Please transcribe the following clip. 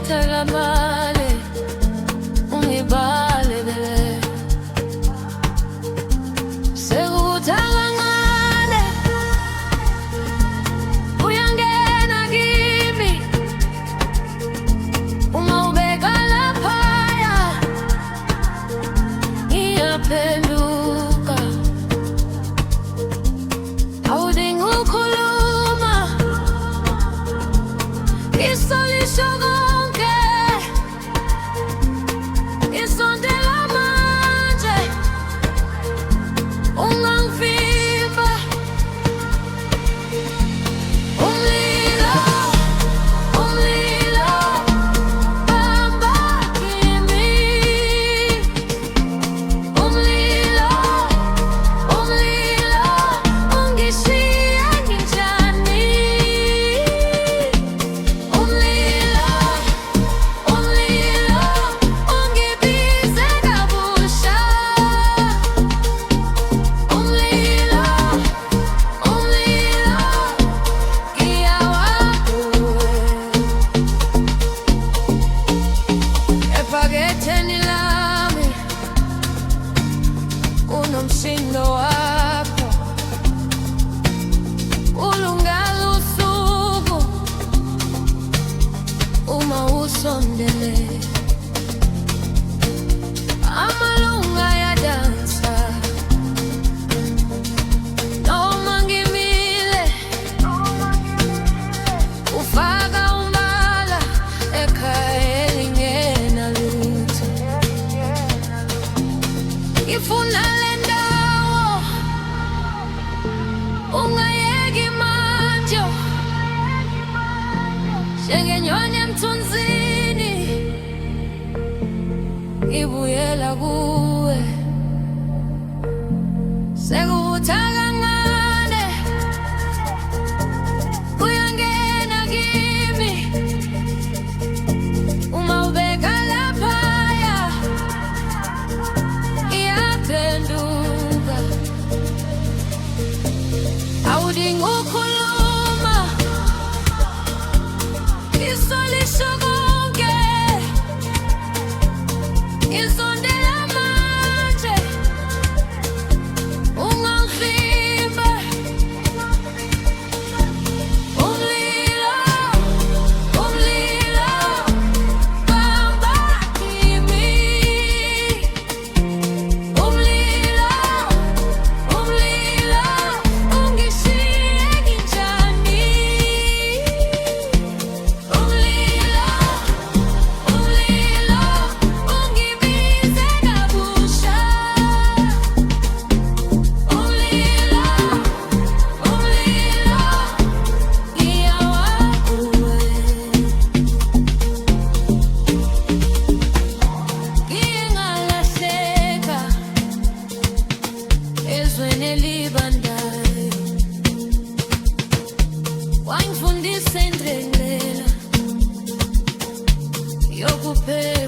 Talamale, ungibale bele. Sekuthalangane, uyangena kimi. Uma ubeka laphaya, ngiyaphenduka. Awudingi ukukhuluma, ngisolisho konke. Ngisondela manje, ungangivimba. Umlilo, umlilo, bamba kimi. Umlilo, umlilo, ungishiye nginjani. Umlilo, umlilo, ungibize kabusha. Umlilo, umlilo, ngiyawakuwe. Ephaketheni lami kunomshindo wakho, ulungala usuku uma usondele. Amalunga ayadansa noma ngimile, ufaka umbala ekhaya elingenalutho. Ngifuna le ndawo ungayeki manje, njengenyoni emthunzini, ngibuyela kuwe. Sekuthalangane, uyangena kimi. Uma ubeka laphaya, ngiyaphenduka. Awudingi ukukhuluma, ngisolisho konke. Ngisondela manje, ungangivimba. Umlilo, umlilo, bamba kimi. Umlilo, umlilo, ungishiye nginjani. Umlilo, umlilo, ungibize kabusha. Umlilo, umlilo, ngiyawakuwe. Ngiye ngalahleka ezweni elibandayo, wangifundisa indlela yokuphila.